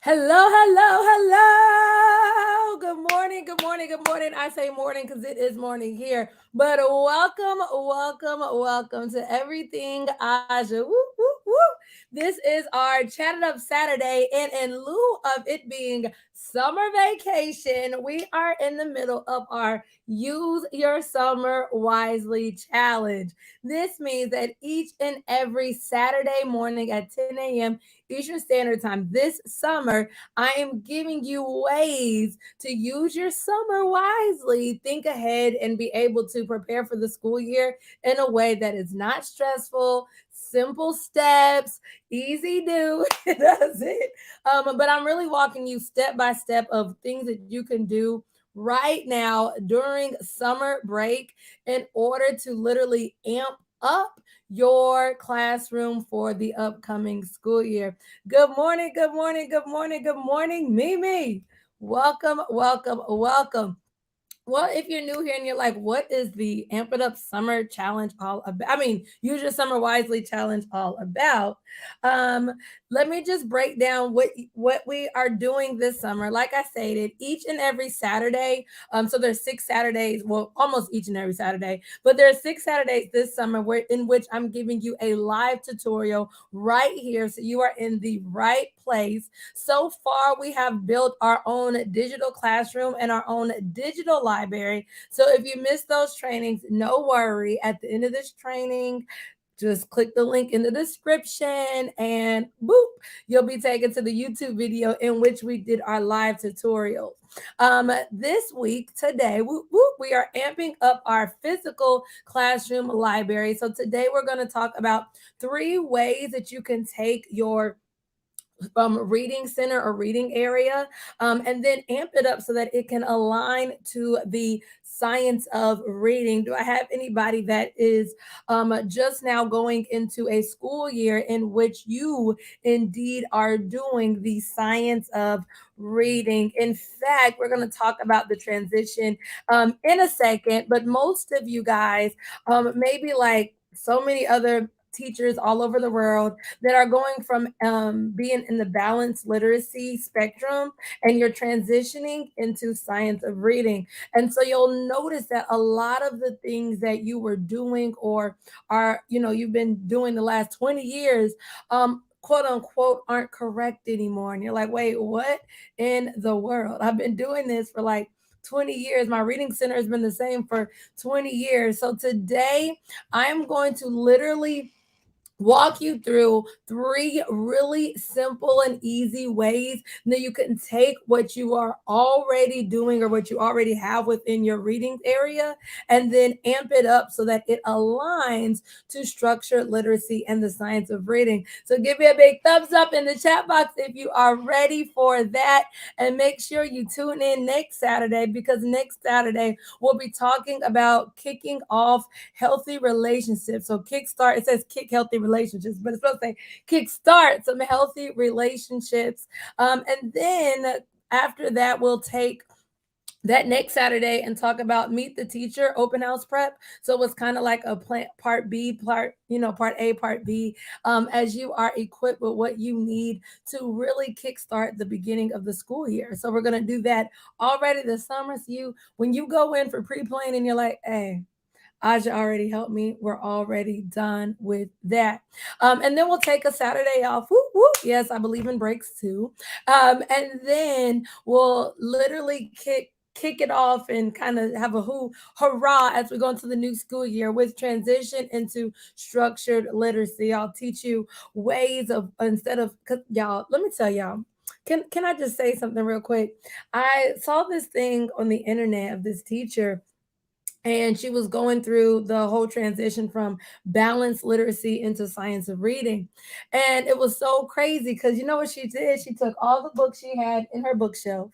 Hello, hello, hello. Good morning, good morning, good morning. I say morning because it is morning here. But welcome, welcome, welcome to everything Aja. Woo, woo, woo. This is our Chatted Up Saturday, and in lieu of it being summer vacation, we are in the middle of our Use Your Summer Wisely challenge. This means that each and every Saturday morning at 10 a.m. Eastern Standard Time this summer, I am giving you ways to use your summer wisely. Think ahead and be able to prepare for the school year in a way that is not stressful, simple steps, easy do. That's it. But I'm really walking you step by step of things that you can do right now during summer break in order to literally amp up your classroom for the upcoming school year. Good morning, good morning, good morning, good morning, Mimi. Welcome, welcome, welcome. Well, if you're new here and you're like, what is the Amp It Up Summer Challenge all about? I mean, Use Your Summer Wisely Challenge all about. Um, Let me just break down what we are doing this summer. Like I stated, each and every Saturday. So there's 6 Saturdays, well, almost each and every Saturday, but there are 6 Saturdays this summer where in which I'm giving you a live tutorial right here. So you are in the right place. So far, we have built our own digital classroom and our own digital library. So if you missed those trainings, no worry. At the end of this training, just click the link in the description and boop, you'll be taken to the YouTube video in which we did our live tutorials. This week, today, whoop, whoop, we are amping up our physical classroom library. So today we're going to talk about 3 ways that you can take your reading center or reading area, and then amp it up so that it can align to the science of reading. Do I have anybody that is just now going into a school year in which you indeed are doing the science of reading? In fact, we're going to talk about the transition in a second, but most of you guys, maybe like so many other teachers all over the world that are going from being in the balanced literacy spectrum and you're transitioning into science of reading. And so you'll notice that a lot of the things that you were doing or are, you've been doing the last 20 years, quote unquote, aren't correct anymore. And you're like, wait, what in the world? I've been doing this for like 20 years. My reading center has been the same for 20 years. So today I'm going to literally walk you through 3 really simple and easy ways that you can take what you are already doing or what you already have within your reading area and then amp it up so that it aligns to structured literacy and the science of reading. So give me a big thumbs up in the chat box if you are ready for that, and make sure you tune in next Saturday, because next Saturday we'll be talking about kicking off healthy relationships. So kickstart, it says kick healthy relationships, but it's supposed to say kickstart some healthy relationships. And then after that, we'll take that next Saturday and talk about meet the teacher open house prep. So it's kind of like a part B, part A, part B, as you are equipped with what you need to really kickstart the beginning of the school year. So we're going to do that already this summer. So when you go in for pre-planning and you're like, hey, Aja already helped me. We're already done with that. And then we'll take a Saturday off. Woo, woo. Yes, I believe in breaks too. And then we'll literally kick it off and kind of have a hurrah as we go into the new school year with transition into structured literacy. I'll teach you ways of, instead of, y'all, let me tell y'all. Can I just say something real quick? I saw this thing on the internet of this teacher, and she was going through the whole transition from balanced literacy into science of reading. And it was so crazy because you know what she did? She took all the books she had in her bookshelf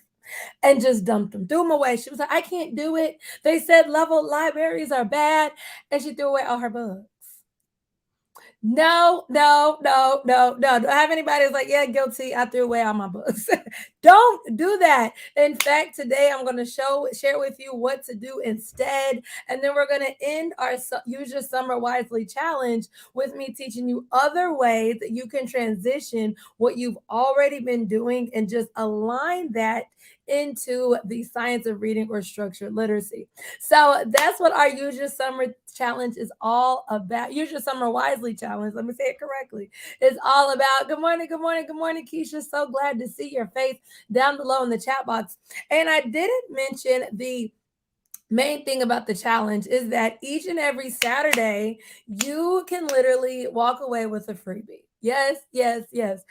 and just dumped them, threw them away. She was like, I can't do it. They said level libraries are bad. And she threw away all her books. No, no, no, no, no. Do I have anybody who's like, yeah, guilty? I threw away all my books. Don't do that. In fact, today I'm going to share with you what to do instead, and then we're going to end our Use Your Summer Wisely challenge with me teaching you other ways that you can transition what you've already been doing and just align that into the science of reading or structured literacy. So that's what our Use Your Summer challenge is all about. Use Your Summer Wisely challenge. Let me say it correctly. It's all about. Good morning, good morning, good morning, Keisha. So glad to see your face down below in the chat box. And I didn't mention the main thing about the challenge is that each and every Saturday, you can literally walk away with a freebie. Yes, yes, yes.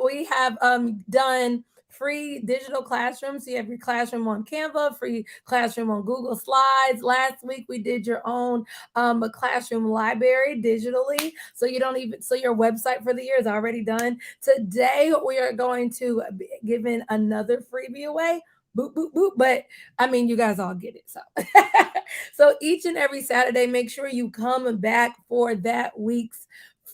We have done free digital classrooms. So you have your classroom on Canva, free classroom on Google Slides. Last week we did your own a classroom library digitally. So you don't even so your website for the year is already done. Today we are going to be giving another freebie away. Boop boop boop. But I mean, you guys all get it. So, so each and every Saturday, make sure you come back for that week's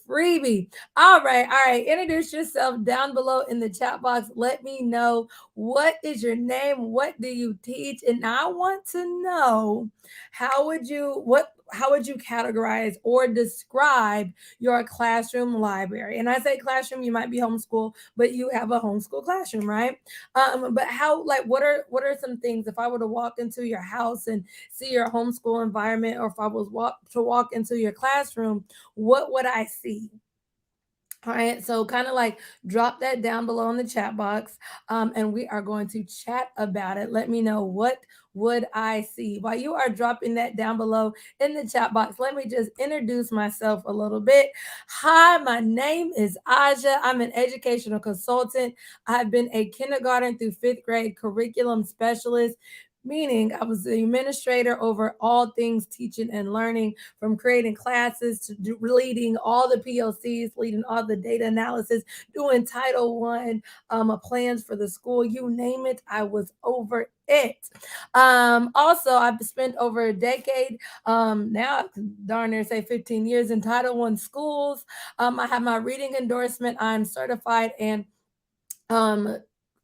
freebie. All right. Introduce yourself down below in the chat box. Let me know what is your name, what do you teach, and I want to know how would you categorize or describe your classroom library? And I say classroom, you might be homeschool, but you have a homeschool classroom, right? But how like what are some things if I were to walk into your house and see your homeschool environment, or if I was walk into your classroom, what would I see? All right, so kind of like drop that down below in the chat box, and we are going to chat about it. Let me know what would I see while you are dropping that down below in the chat box. Let me just introduce myself a little bit. Hi, my name is Aja. I'm an educational consultant. I've been a kindergarten through fifth grade curriculum specialist, meaning I was the administrator over all things teaching and learning, from creating classes to leading all the PLCs, leading all the data analysis, doing Title One plans for the school. You name it, I was over it. Also, I've spent over a decade, now I can darn near say 15 years in Title One schools. I have my reading endorsement. Um,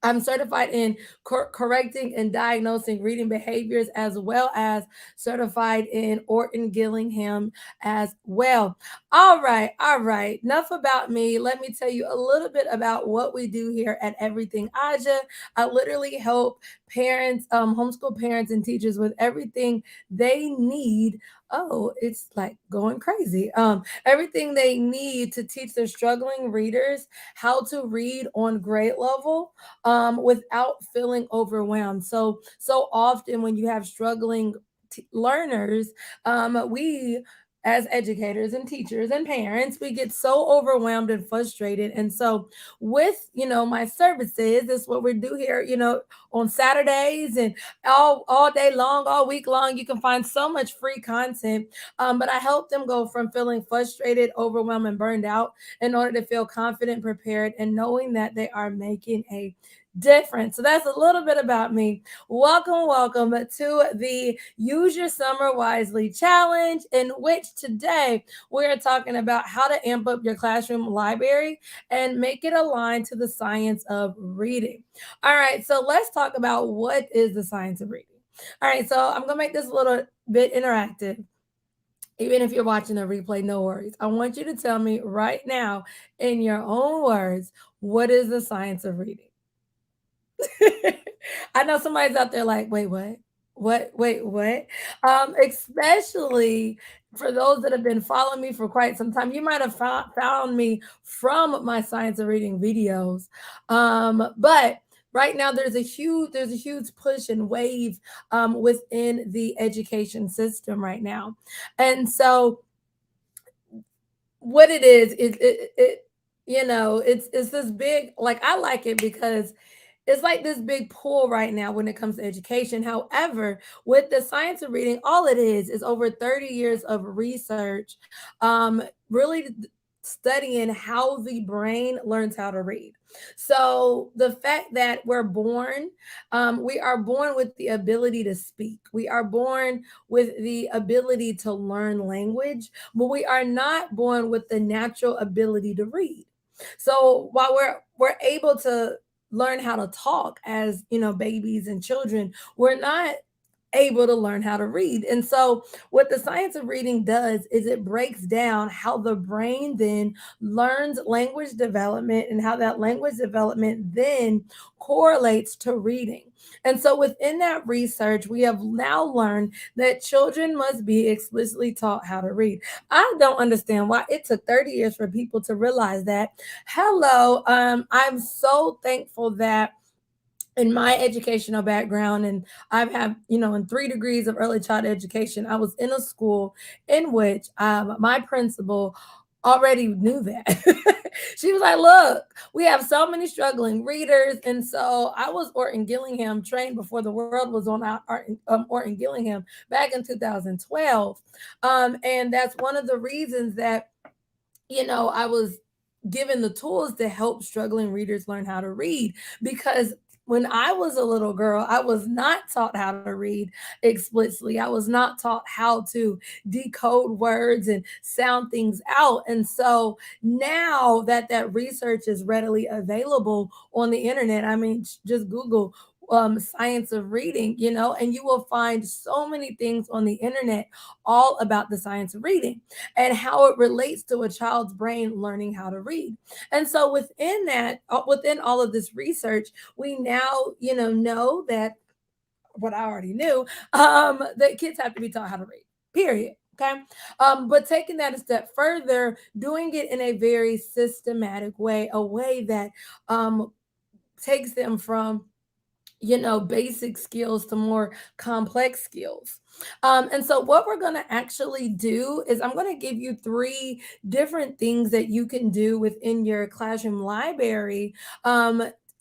I'm certified in correcting and diagnosing reading behaviors, as well as certified in Orton Gillingham as well. All right, all right. Enough about me. Let me tell you a little bit about what we do here at Everything Aja. I literally help parents, homeschool parents and teachers with everything they need. Oh, it's like going crazy. Everything they need to teach their struggling readers how to read on grade level, without feeling overwhelmed. So often when you have struggling learners, we as educators and teachers and parents, we get so overwhelmed and frustrated. And so with my services, this is what we do here, on Saturdays and all day long, all week long. You can find so much free content. But I help them go from feeling frustrated, overwhelmed, and burned out in order to feel confident, prepared, and knowing that they are making a difference. So that's a little bit about me. Welcome, welcome to the Use Your Summer Wisely challenge, in which today we're talking about how to amp up your classroom library and make it align to the science of reading. All right, so let's talk about what is the science of reading. All right, so I'm gonna make this a little bit interactive. Even if you're watching a replay, no worries. I want you to tell me right now, in your own words, what is the science of reading? I know somebody's out there like, wait, what? What? Wait, what? Especially for those that have been following me for quite some time, you might have found me from my science of reading videos. But right now there's a huge push and wave within the education system right now, and so what it is, it's this big, like, I like it because it's like this big pool right now when it comes to education. However, with the science of reading, all it is over 30 years of research, really studying how the brain learns how to read. So the fact that we are born with the ability to speak. We are born with the ability to learn language, but we are not born with the natural ability to read. So while we're able to learn how to talk as babies and children, we're not able to learn how to read. And so what the science of reading does is it breaks down how the brain then learns language development and how that language development then correlates to reading. And so within that research, we have now learned that children must be explicitly taught how to read. I don't understand why it took 30 years for people to realize that. Hello, I'm so thankful that in my educational background, and I've had in 3 degrees of early childhood education, I was in a school in which my principal already knew that. She was like, look, we have so many struggling readers. And so I was Orton Gillingham trained before the world was on Orton Gillingham back in 2012. And that's one of the reasons that I was given the tools to help struggling readers learn how to read, because when I was a little girl, I was not taught how to read explicitly. I was not taught how to decode words and sound things out. And so now that that research is readily available on the internet, I mean, just Google science of reading, and you will find so many things on the internet all about the science of reading and how it relates to a child's brain learning how to read. And so within that, within all of this research, we now, know that what I already knew, that kids have to be taught how to read, period. Okay. But taking that a step further, doing it in a very systematic way, a way that takes them from basic skills to more complex skills. And so, what we're going to actually do is I'm going to give you 3 different things that you can do within your classroom library.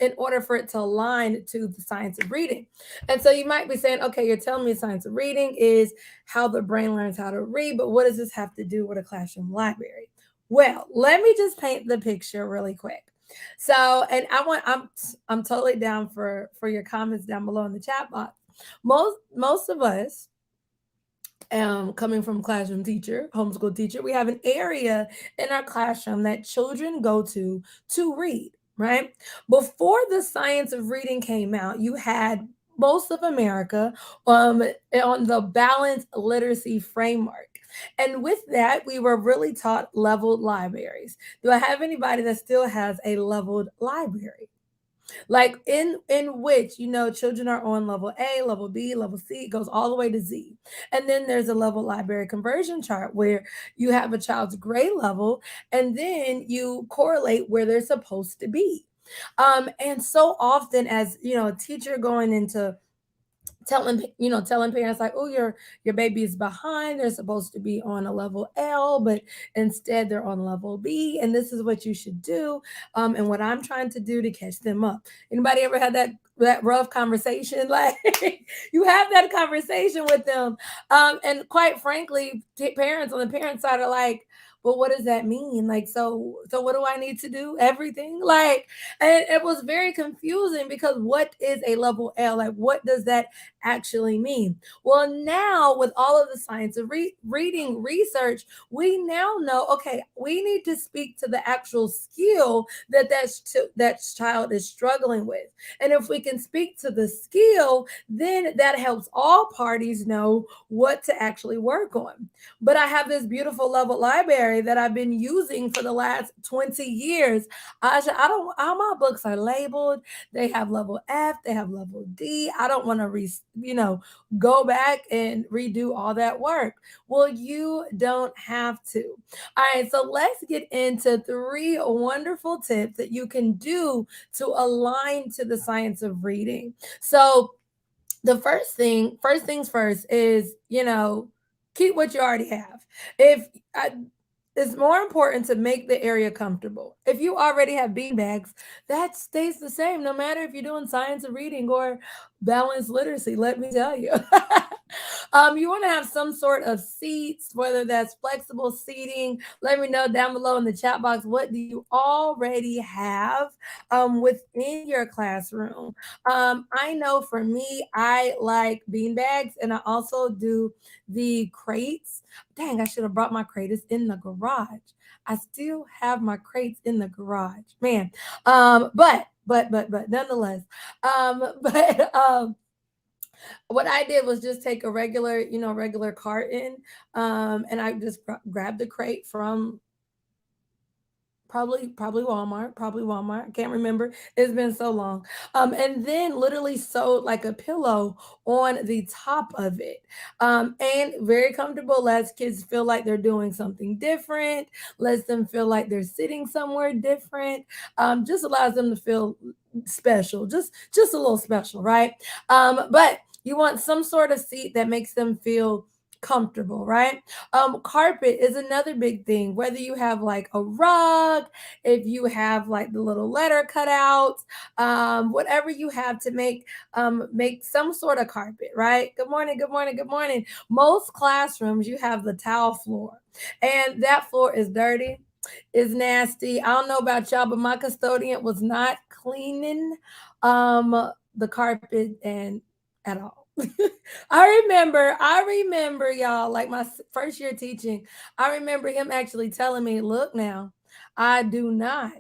In order for it to align to the science of reading. And so you might be saying, okay, you're telling me science of reading is how the brain learns how to read, but what does this have to do with a classroom library? Well, let me just paint the picture really quick. So, and I'm totally down for your comments down below in the chat box. Most of us, coming from classroom teacher, homeschool teacher, we have an area in our classroom that children go to read, right? Before the science of reading came out, you had most of America on the balanced literacy framework. And with that, we were really taught leveled libraries. Do I have anybody that still has a leveled library? Like in which children are on level A, level B, level C, it goes all the way to Z. And then there's a level library conversion chart where you have a child's grade level and then you correlate where they're supposed to be. And so often as a teacher going into telling parents like, oh, your baby is behind, they're supposed to be on a level L, but instead they're on level B, and this is what you should do, and what I'm trying to do to catch them up. Anybody ever had that rough conversation? Like you have that conversation with them, and quite frankly, parents on the parent side are like, well, what does that mean? Like, so what do I need to do? Everything? Like, and it was very confusing because what is a level L? Like, what does that actually mean? Well, now with all of the science of reading research, we now know, okay, we need to speak to the actual skill that child is struggling with. And if we can speak to the skill, then that helps all parties know what to actually work on. But I have this beautiful level library that I've been using for the last 20 years. I don't, all my books are labeled. They have level F, they have level D. I don't want to go back and redo all that work. Well, you don't have to. All right, so let's get into 3 wonderful tips that you can do to align to the science of reading. So the first things first is, keep what you already have. If I, It's more important to make the area comfortable. If you already have bean bags, that stays the same, no matter if you're doing science of reading or balanced literacy, let me tell you. You want to have some sort of seats, whether that's flexible seating. Let me know down below in the chat box, what do you already have within your classroom? I know for me, I like bean bags, and I also do the crates. Dang, I should have brought my crate. It's in the garage. I still have my crates in the garage, man. But nonetheless, what I did was just take a regular, regular carton, and I just grabbed the crate from probably Walmart. I can't remember. It's been so long. And then literally sewed like a pillow on the top of it. And very comfortable, lets kids feel like they're doing something different, lets them feel like they're sitting somewhere different. Just allows them to feel special, just a little special, right? But you want some sort of seat that makes them feel comfortable, right? Carpet is another big thing, whether you have like a rug, if you have like the little letter cutouts, whatever you have to make some sort of carpet, right? Good morning, good morning, good morning. Most classrooms you have the tile floor, and that floor is dirty, is nasty. I don't know about y'all, but my custodian was not cleaning the carpet and at all. I remember y'all, like my first year teaching, I remember him actually telling me, look now, I do not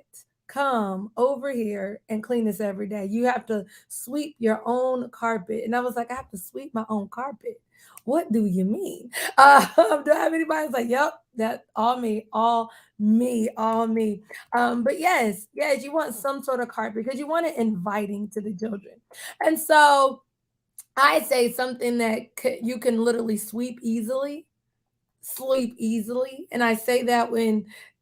come over here and clean this every day. You have to sweep your own carpet. And I was like, I have to sweep my own carpet. What do you mean? Do I have anybody who's like, yep, that all me, all me, all me. But yes, you want some sort of carpet because you want it inviting to the children. And so I say something that you can literally sweep easily, sleep easily. And I say that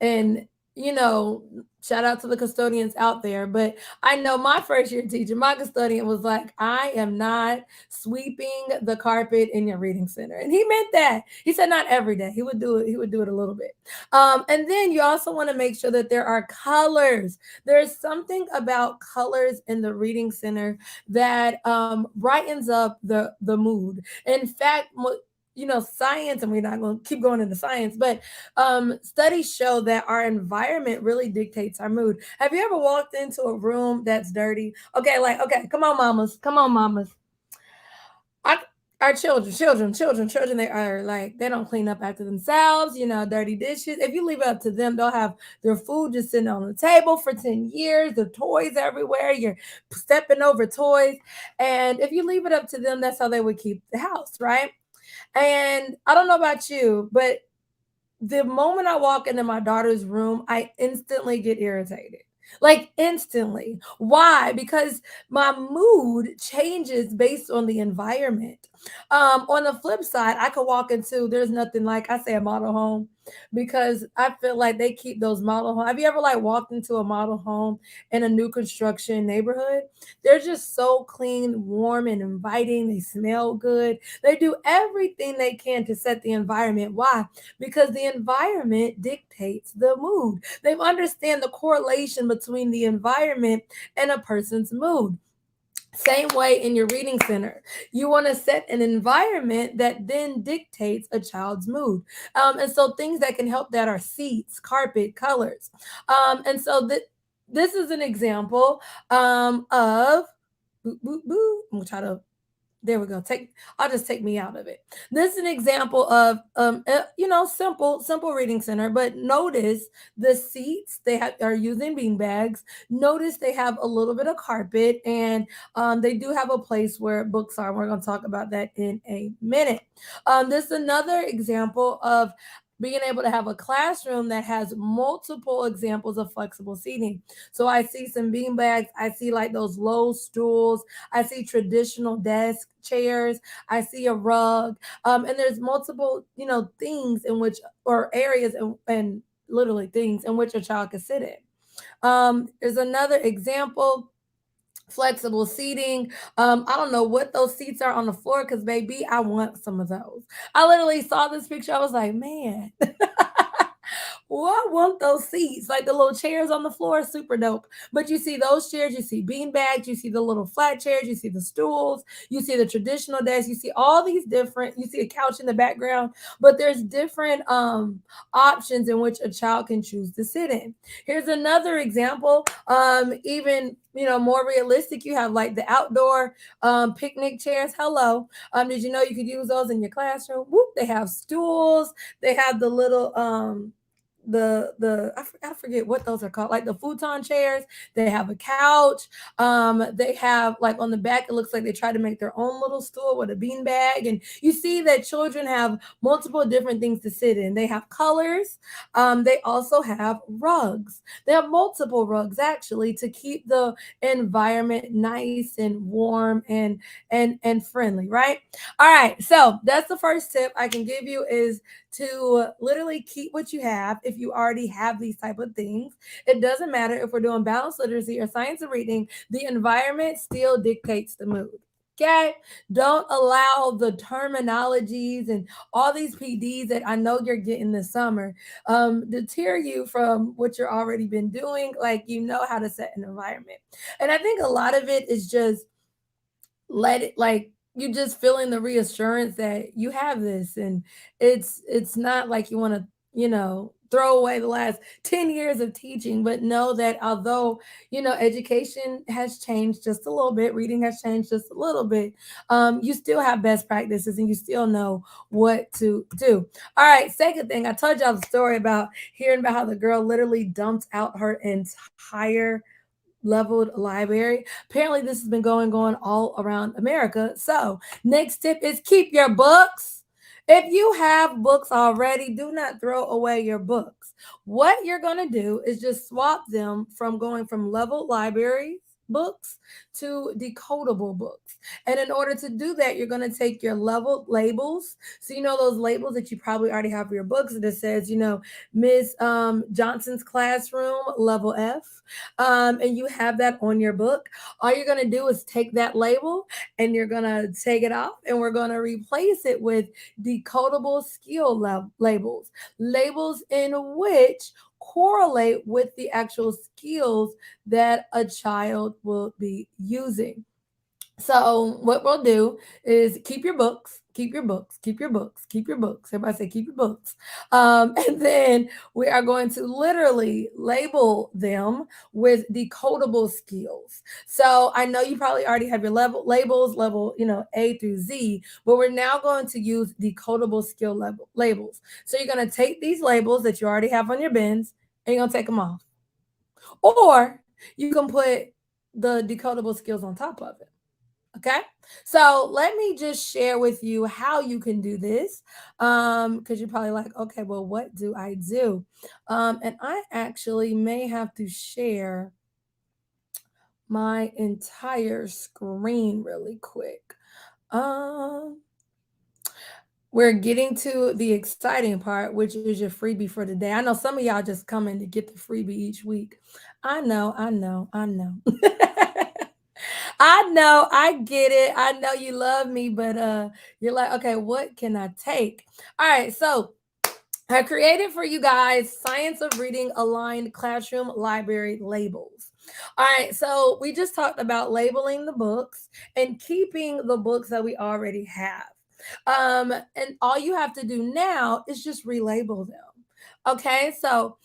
and you know, shout out to the custodians out there. But I know my first year teacher, my custodian was like, I am not sweeping the carpet in your reading center. And he meant that. He said not every day. He would do it a little bit. And then you also want to make sure that there are colors. There's something about colors in the reading center that brightens up the mood. In fact, science, and we're not going to keep going into science, but studies show that our environment really dictates our mood. Have you ever walked into a room that's dirty? Okay, come on, mamas, come on, mamas. I, our children, they are like, they don't clean up after themselves, dirty dishes. If you leave it up to them, they'll have their food just sitting on the table for 10 years, the toys everywhere, you're stepping over toys. And if you leave it up to them, that's how they would keep the house, right? And I don't know about you, but the moment I walk into my daughter's room, I instantly get irritated. Like instantly. Why? Because my mood changes based on the environment. On the flip side, I could walk into, there's nothing like, I say, a model home, because I feel like they keep those model homes. Have you ever like walked into a model home in a new construction neighborhood? They're just so clean, warm, and inviting. They smell good. They do everything they can to set the environment. Why? Because the environment dictates the mood. They understand the correlation between the environment and a person's mood. Same way in your reading center. You want to set an environment that then dictates a child's mood. And so things that can help that are seats, carpet, colors. And so this is an example of, boo, boo, boo. I'm going to try to, there we go. I'll just take me out of it. This is an example of simple reading center, but notice the seats are using bean bags. Notice they have a little bit of carpet, and they do have a place where books are. We're going to talk about that in a minute. This is another example of being able to have a classroom that has multiple examples of flexible seating. So I see some bean bags. I see like those low stools. I see traditional desk chairs. I see a rug. And there's multiple, things in which, or areas and literally things in which a child can sit in. There's another example, flexible seating. I don't know what those seats are on the floor, because baby, I want some of those. I literally saw this picture. I was like, man, Well, I want those seats, like the little chairs on the floor, super dope. But you see those chairs, you see bean bags, you see the little flat chairs, you see the stools, you see the traditional desks, you see all these different, you see a couch in the background, but there's different options in which a child can choose to sit in. Here's another example, even more realistic. You have like the outdoor picnic chairs. Hello. Did you know you could use those in your classroom? Whoop, they have stools, they have the little I forget what those are called, like the futon chairs. They have a couch. They have like on the back, it looks like they try to make their own little stool with a bean bag. And you see that children have multiple different things to sit in. They have colors. They also have rugs. They have multiple rugs actually to keep the environment nice and warm and friendly, right? All right. So that's the first tip I can give you is to literally keep what you have if you already have these type of things. It doesn't matter if we're doing balanced literacy or science of reading, the environment still dictates the mood. Okay, don't allow the terminologies and all these PDs that I know you're getting this summer deter you from what you're already been doing. Like you know how to set an environment, and I think a lot of it is just let it like you just feeling the reassurance that you have this, and it's not like you want to throw away the last 10 years of teaching, but know that although education has changed just a little bit, reading has changed just a little bit, you still have best practices and you still know what to do. All right, second thing, I told y'all the story about hearing about how the girl literally dumped out her entire leveled library. Apparently, this has been going on all around America. So, next tip is keep your books. If you have books already, do not throw away your books. What you're going to do is just swap them from going from leveled library books to decodable books. And in order to do that, you're going to take your leveled labels. So, those labels that you probably already have for your books that says, Miss Johnson's classroom, level F, and you have that on your book. All you're going to do is take that label and you're going to take it off and we're going to replace it with decodable skill labels, labels in which correlate with the actual skills that a child will be using. So what we'll do is keep your books, keep your books, keep your books, keep your books. Everybody say keep your books. And then we are going to literally label them with decodable skills. So I know you probably already have your labels, level, A through Z, but we're now going to use decodable skill labels. So you're going to take these labels that you already have on your bins and you're going to take them off. Or you can put the decodable skills on top of it. Okay. So let me just share with you how you can do this. Because you're probably like, okay, well, what do I do? And I actually may have to share my entire screen really quick. Um, we're getting to the exciting part, which is your freebie for the day. I know some of y'all just come in to get the freebie each week. I know, I know, I know. I know, I get it. I know you love me, but you're like, okay, what can I take? All right, so I created for you guys Science of Reading aligned classroom library labels. All right, so we just talked about labeling the books and keeping the books that we already have. And all you have to do now is just relabel them. Okay, so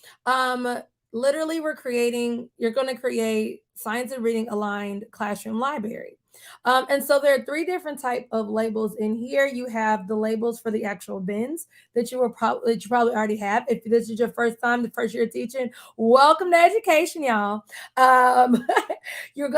literally you're going to create Science of Reading aligned classroom library. And so there are three different type of labels in here. You have the labels for the actual bins that you probably already have. If this is your first time, the first year teaching, welcome to education, y'all. Um, you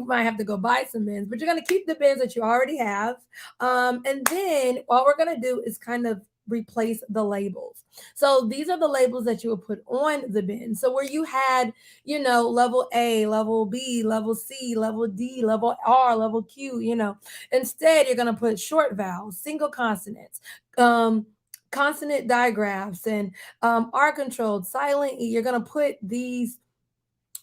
might have to go buy some bins, but you're gonna keep the bins that you already have. And then what we're gonna do is kind of replace the labels. So these are the labels that you would put on the bin. So where you had, level A, level B, level C, level D, level R, level Q, instead you're going to put short vowels, single consonants, consonant digraphs, and R controlled, silent E. You're going to put these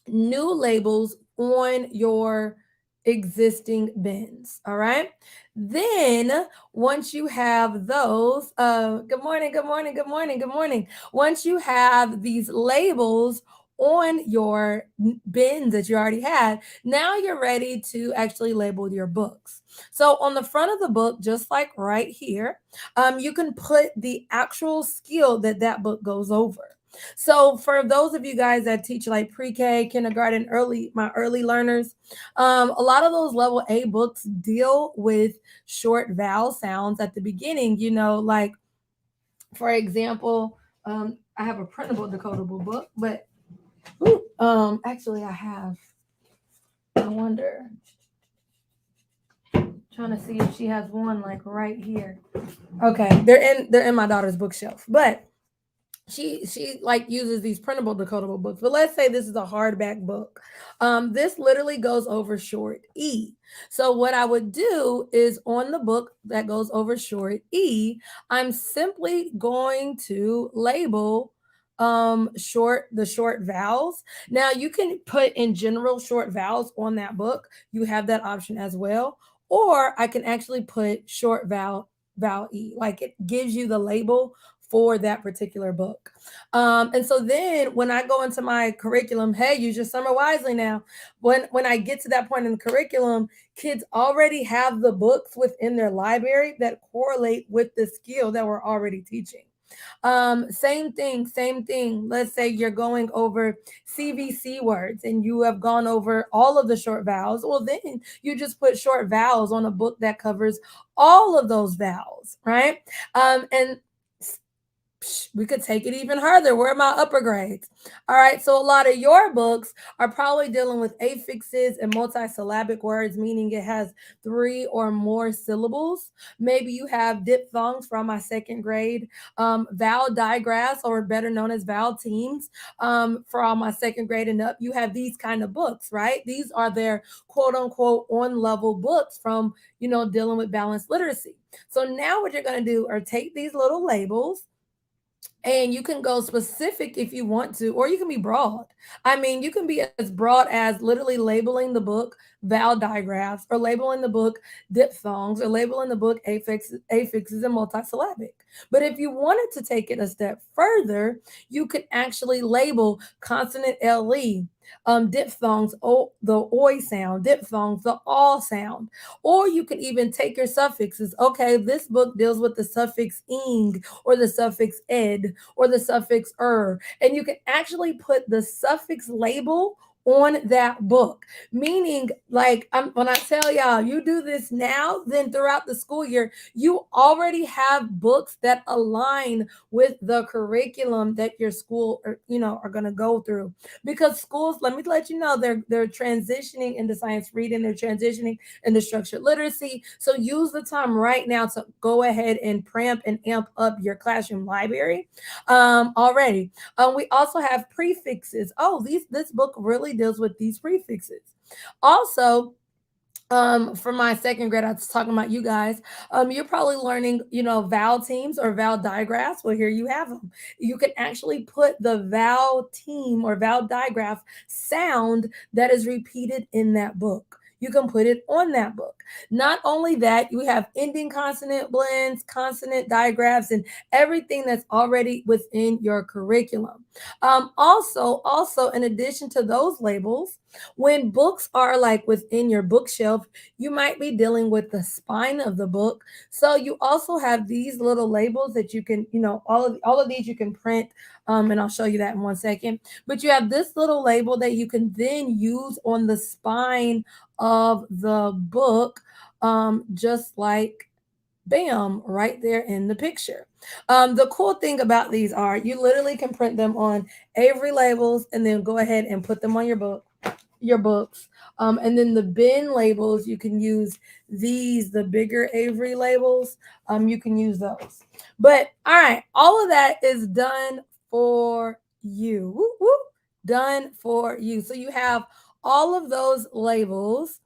new labels on your existing bins. All right. Then once you have those, good morning, good morning, good morning, good morning. Once you have these labels on your bins that you already had, now you're ready to actually label your books. So on the front of the book, just like right here, you can put the actual skill that that book goes over. So for those of you guys that teach like pre-K, kindergarten, my early learners, a lot of those level A books deal with short vowel sounds at the beginning. Like for example, I have a printable decodable book, but actually I have. I wonder, trying to see if she has one like right here. Okay, they're in my daughter's bookshelf, but she like uses these printable decodable books. But let's say this is a hardback book. This literally goes over short E. So what I would do is on the book that goes over short E, I'm simply going to label the short vowels. Now you can put in general short vowels on that book. You have that option as well. Or I can actually put short vowel E. Like it gives you the label for that particular book. And so then when I go into my curriculum, hey, use your summer wisely now. When I get to that point in the curriculum, kids already have the books within their library that correlate with the skill that we're already teaching. Same thing, same thing. Let's say you're going over CVC words and you have gone over all of the short vowels. Well, then you just put short vowels on a book that covers all of those vowels, right? And we could take it even further. Where are my upper grades? All right. So a lot of your books are probably dealing with affixes and multisyllabic words, meaning it has three or more syllables. Maybe you have diphthongs from my second grade, vowel digraphs, or better known as vowel teams, from my second grade and up. You have these kind of books, right? These are their quote unquote on level books from, dealing with balanced literacy. So now what you're going to do are take these little labels, and you can go specific if you want to, or you can be broad. I mean, you can be as broad as literally labeling the book vowel digraphs, or labeling the book diphthongs, or labeling the book affixes and multisyllabic. But if you wanted to take it a step further, you could actually label consonant LE, diphthongs, the oi sound, diphthongs, the all sound. Or you could even take your suffixes. Okay, this book deals with the suffix ing, or the suffix ed, or the suffix and you can actually put the suffix label on that book. Meaning, like, when I tell y'all, you do this now, then throughout the school year, you already have books that align with the curriculum that your school are going to go through. Because schools, let me let you know, they're transitioning into science reading, they're transitioning into structured literacy. So use the time right now to go ahead and amp up your classroom library already. We also have prefixes. Oh, this book really deals with these prefixes. Also, for my second grade, I was talking about you guys. You're probably learning, vowel teams or vowel digraphs. Well, here you have them. You can actually put the vowel team or vowel digraph sound that is repeated in that book. You can put it on that book. Not only that, you have ending consonant blends, consonant digraphs, and everything that's already within your curriculum. Also, in addition to those labels, when books are like within your bookshelf, you might be dealing with the spine of the book. So you also have these little labels that you can, all of these you can print. And I'll show you that in 1 second. But you have this little label that you can then use on the spine of the book, just like bam, right there in the picture. The cool thing about these are you literally can print them on Avery labels and then go ahead and put them on your books. And then the bin labels, you can use the bigger Avery labels. You can use those. But all right, all of that is done for you. Whoop, whoop, done for you. So you have all of those labels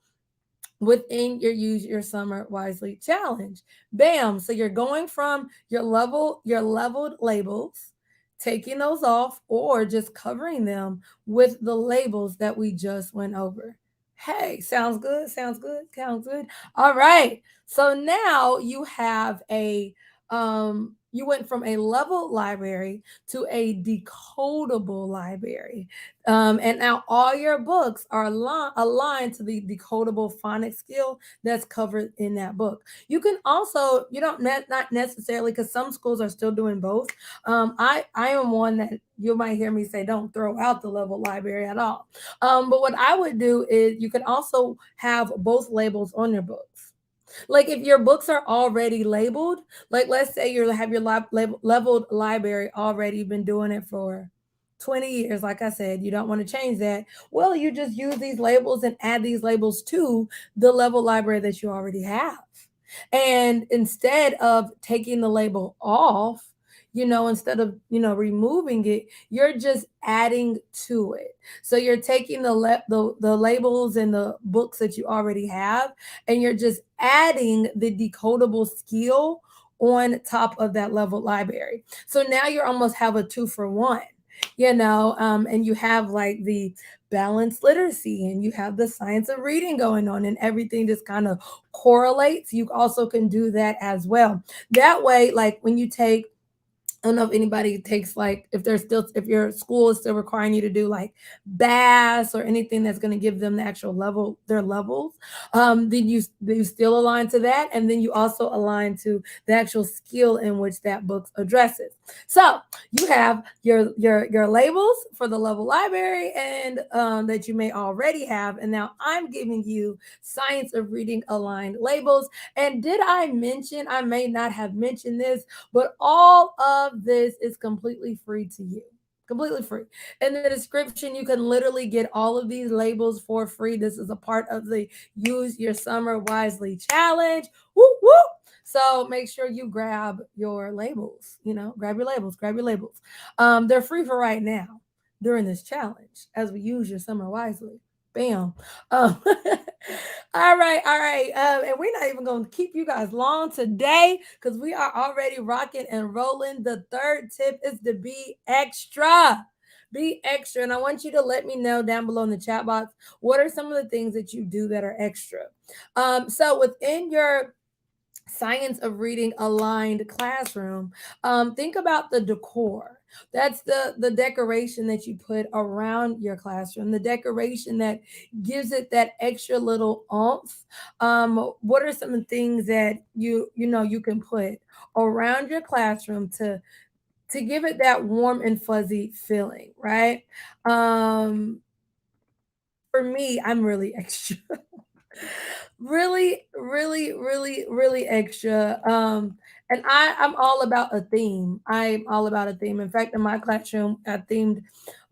within your Use Your Summer Wisely challenge. Bam. So you're going from your leveled labels, taking those off, or just covering them with the labels that we just went over. Hey, sounds good. Sounds good. Sounds good. All right. So now you have you went from a level library to a decodable library. And now all your books are aligned to the decodable phonics skill that's covered in that book. You can also, you don't not necessarily, because some schools are still doing both. I am one that you might hear me say don't throw out the level library at all. But what I would do is you can also have both labels on your books. Like if your books are already labeled, like let's say you have your leveled library already been doing it for 20 years, like I said, you don't want to change that. Well, you just use these labels and add these labels to the level library that you already have. And instead of taking the label off, instead of, removing it, you're just adding to it. So you're taking the labels and the books that you already have, and you're just adding the decodable skill on top of that level library. So now you almost have a two for one, and you have like the balanced literacy and you have the science of reading going on, and everything just kind of correlates. You also can do that as well. That way, like when you take, I don't know if anybody takes, like, if your school is still requiring you to do like BAS or anything that's going to give them the actual level, their levels, then you still align to that, and then you also align to the actual skill in which that book addresses. So you have your labels for the level library, and that you may already have, and now I'm giving you science of reading aligned labels. And did I mention, I may not have mentioned this, but all of this is completely free to you. Completely free. In the description, you can literally get all of these labels for free. This is a part of the Use Your Summer Wisely challenge. Whoop, whoop. So make sure you grab your labels, grab your labels, grab your labels. They're free for right now during this challenge as we use your summer wisely. Bam. Um, all right. And we're not even going to keep you guys long today because we are already rocking and rolling. The third tip is to be extra. Be extra. And I want you to let me know down below in the chat box what are some of the things that you do that are extra. So within your science of reading aligned classroom, think about the decor. That's the decoration that you put around your classroom, the decoration that gives it that extra little oomph. What are some things that you can put around your classroom to give it that warm and fuzzy feeling, right? um for me, I'm really extra. Really, really, really, really extra. And I'm all about a theme. I'm all about a theme. In fact, in my classroom, I themed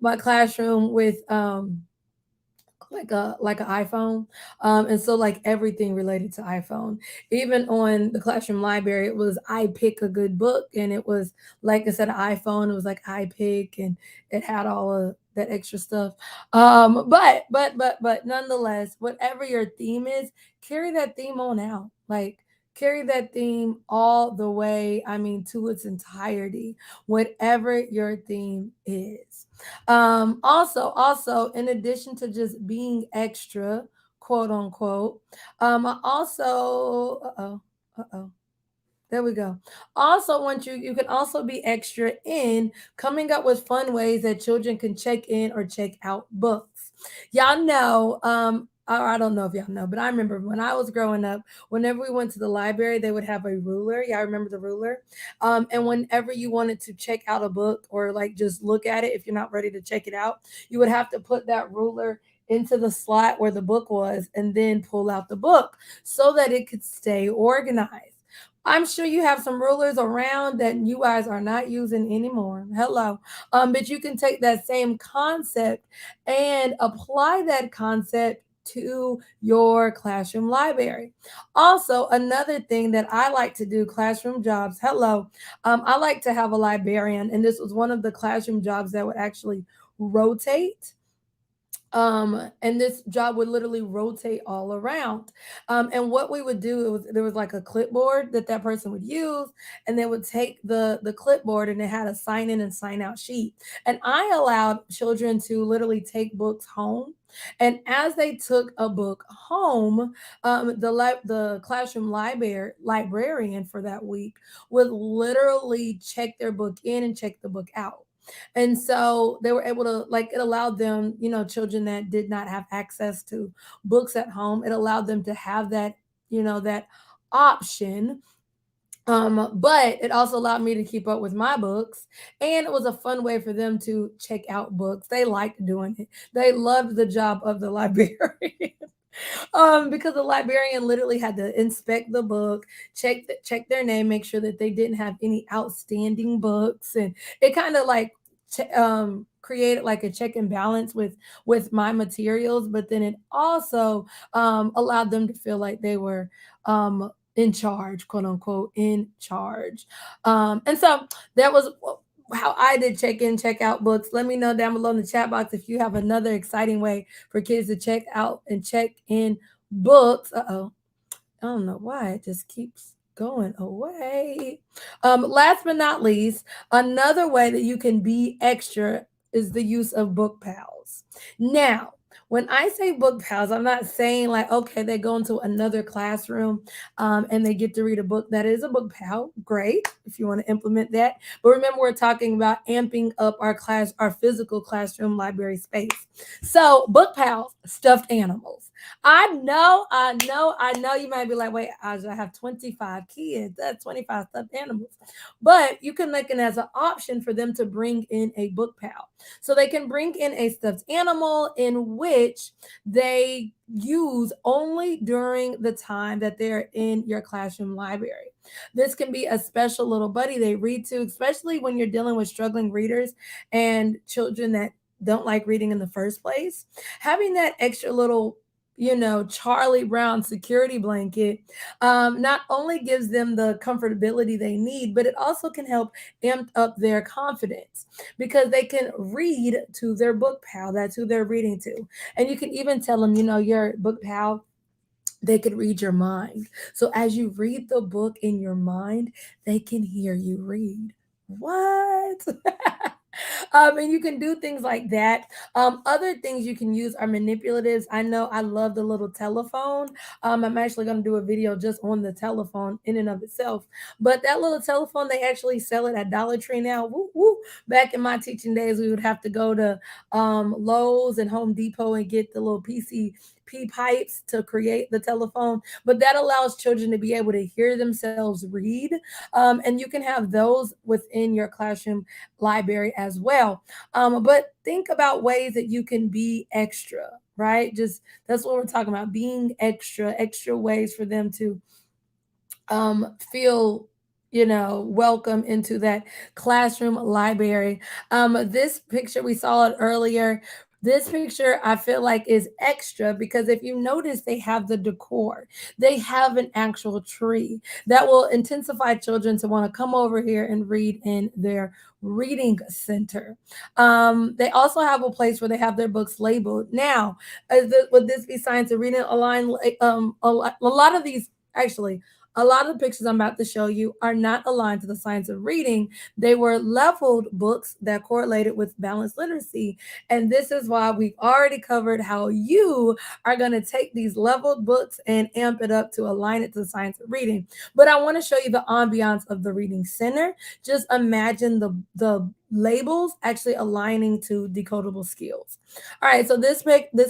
my classroom with like an iPhone. And so like everything related to iPhone. Even on the classroom library, it was I pick a good book, and it was like instead of iPhone, it was like I pick, and it had all of that extra stuff. But nonetheless, whatever your theme is, carry that theme on out. Like carry that theme all the way, I mean, to its entirety, whatever your theme is. Also, in addition to just being extra, quote unquote, I also, uh-oh. There we go. Also, want you can also be extra in coming up with fun ways that children can check in or check out books. Y'all know, or I don't know if y'all know, but I remember when I was growing up, whenever we went to the library, they would have a ruler. Y'all remember the ruler? And whenever you wanted to check out a book or like just look at it, if you're not ready to check it out, you would have to put that ruler into the slot where the book was and then pull out the book so that it could stay organized. I'm sure you have some rulers around that you guys are not using anymore. Hello. But you can take that same concept and apply that concept to your classroom library. Also, another thing that I like to do, classroom jobs. Hello. I like to have a librarian, and this was one of the classroom jobs that would actually rotate. And this job would literally rotate all around. And what we would do, there was like a clipboard that person would use, and they would take the clipboard, and it had a sign in and sign out sheet. And I allowed children to literally take books home. And as they took a book home, the classroom librarian for that week would literally check their book in and check the book out. And so they were able to, like, it allowed them, children that did not have access to books at home, it allowed them to have that option. But it also allowed me to keep up with my books, and it was a fun way for them to check out books. They liked doing it. They loved the job of the librarian. Because the librarian literally had to inspect the book, check their name, make sure that they didn't have any outstanding books, and it kind of like created like a check and balance with my materials. But then it also allowed them to feel like they were in charge, quote unquote, in charge. And so that was how I did check in, check out books. Let me know down below in the chat box if you have another exciting way for kids to check out and check in books. Uh-oh. I don't know why it just keeps going away. Last but not least, another way that you can be extra is the use of book pals. Now, when I say book pals, I'm not saying like, okay, they go into another classroom and they get to read a book. That is a book pal. Great if you want to implement that. But remember, we're talking about amping up our physical classroom library space. So, book pals, stuffed animals. I know you might be like, wait, Aja, I have 25 kids. That's 25 stuffed animals. But you can make it as an option for them to bring in a book pal. So they can bring in a stuffed animal in which they use only during the time that they're in your classroom library. This can be a special little buddy they read to, especially when you're dealing with struggling readers and children that don't like reading in the first place. Having that extra little Charlie Brown security blanket not only gives them the comfortability they need, but it also can help amp up their confidence because they can read to their book pal. That's who they're reading to. And you can even tell them, your book pal, they could read your mind. So as you read the book in your mind, they can hear you read. What? And you can do things like that. Other things you can use are manipulatives. I know I love the little telephone. I'm actually going to do a video just on the telephone in and of itself. But that little telephone, they actually sell it at Dollar Tree now. Woo, woo. Back in my teaching days, we would have to go to Lowe's and Home Depot and get the little PCP pipes to create the telephone. But that allows children to be able to hear themselves read. And you can have those within your classroom library as well. But think about ways that you can be extra, right? Just that's what we're talking about, being extra ways for them to feel welcome into that classroom library. This picture, we saw it earlier. This picture I feel like is extra because if you notice, they have the decor, they have an actual tree that will intensify children to want to come over here and read in their reading center. They also have a place where they have their books labeled. Now, would this be science and reading aligned? A lot of these, actually, a lot of the pictures I'm about to show you are not aligned to the science of reading. They were leveled books that correlated with balanced literacy. And this is why we've already covered how you are going to take these leveled books and amp it up to align it to the science of reading. But I want to show you the ambiance of the reading center. Just imagine the labels actually aligning to decodable skills. All right, so this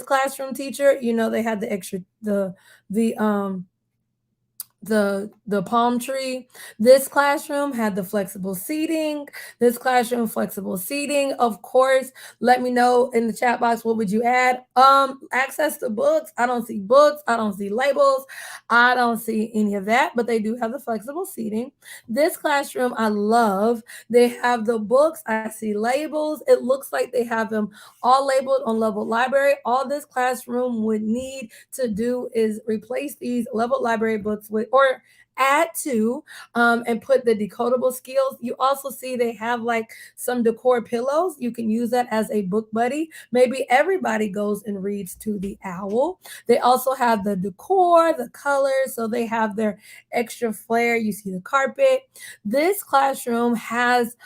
classroom teacher, they had the extra the palm tree. This classroom had the flexible seating. This classroom flexible seating. Of course, let me know in the chat box, what would you add? Access to books. I don't see books. I don't see labels. I don't see any of that, but they do have the flexible seating. This classroom I love. They have the books. I see labels. It looks like they have them all labeled on level library. All this classroom would need to do is replace these level library books with, or add to and put the decodable skills. You also see they have like some decor pillows. You can use that as a book buddy. Maybe everybody goes and reads to the owl. They also have the decor, the colors, so they have their extra flair. You see the carpet. This classroom has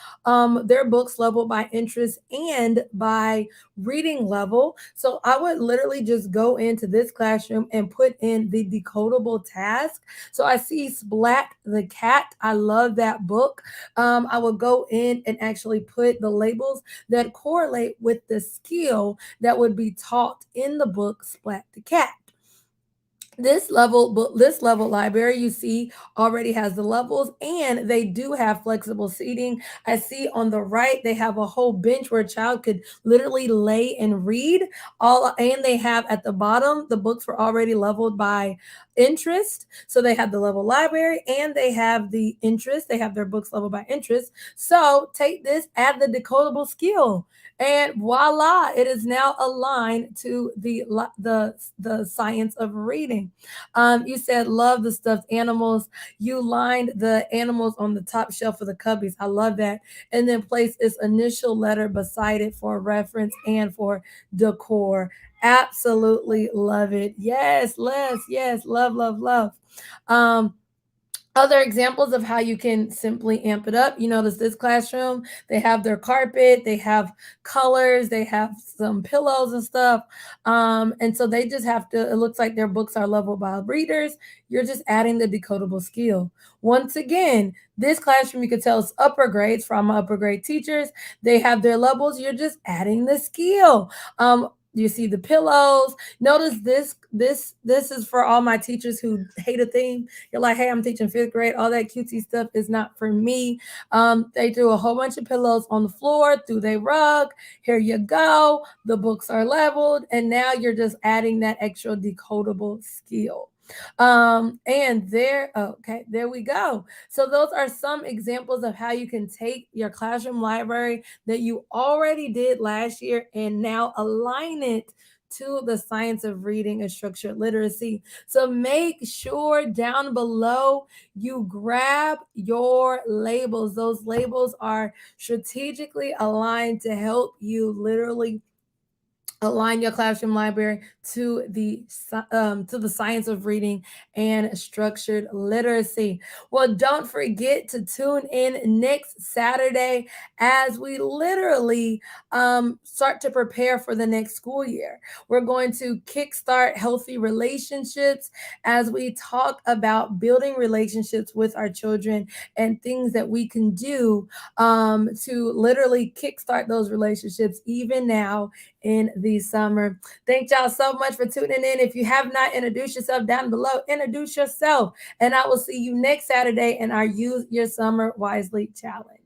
their books leveled by interest and by reading level. So I would literally just go into this classroom and put in the decodable task. So I see Splat the Cat. I love that book. I will go in and actually put the labels that correlate with the skill that would be taught in the book Splat the Cat. This level library you see already has the levels, and they do have flexible seating. I see on the right they have a whole bench where a child could literally lay and read. All and they have at the bottom the books were already leveled by interest. So they have the level library and they have the interest. They have their books leveled by interest. So take this, add the decodable skill, and voila, it is now aligned to the science of reading. You said love the stuffed animals. You lined the animals on the top shelf of the cubbies. I love that. And then place its initial letter beside it for reference and for decor. Absolutely love it. Yes, Les. Yes, love, love, love. Um, Other examples of how you can simply amp it up. You notice this classroom, they have their carpet, they have colors, they have some pillows and stuff. And so they just have to, it looks like their books are leveled by readers. You're just adding the decodable skill. Once again, this classroom, you can tell it's upper grades from upper grade teachers. They have their levels. You're just adding the skill. You see the pillows. Notice this is for all my teachers who hate a theme. You're like, hey, I'm teaching fifth grade. All that cutesy stuff is not for me. They threw a whole bunch of pillows on the floor, threw their rug. Here you go. The books are leveled, and now you're just adding that extra decodable skill. And there, okay, there we go. So those are some examples of how you can take your classroom library that you already did last year and now align it to the science of reading and structured literacy. So make sure down below you grab your labels. Those labels are strategically aligned to help you literally align your classroom library to the science of reading and structured literacy. Well, don't forget to tune in next Saturday as we literally start to prepare for the next school year. We're going to kickstart healthy relationships as we talk about building relationships with our children and things that we can do to literally kickstart those relationships even now in the summer. Thank y'all so much for tuning in. If you have not introduced yourself down below, introduce yourself. And I will see you next Saturday in our Use Your Summer Wisely Challenge.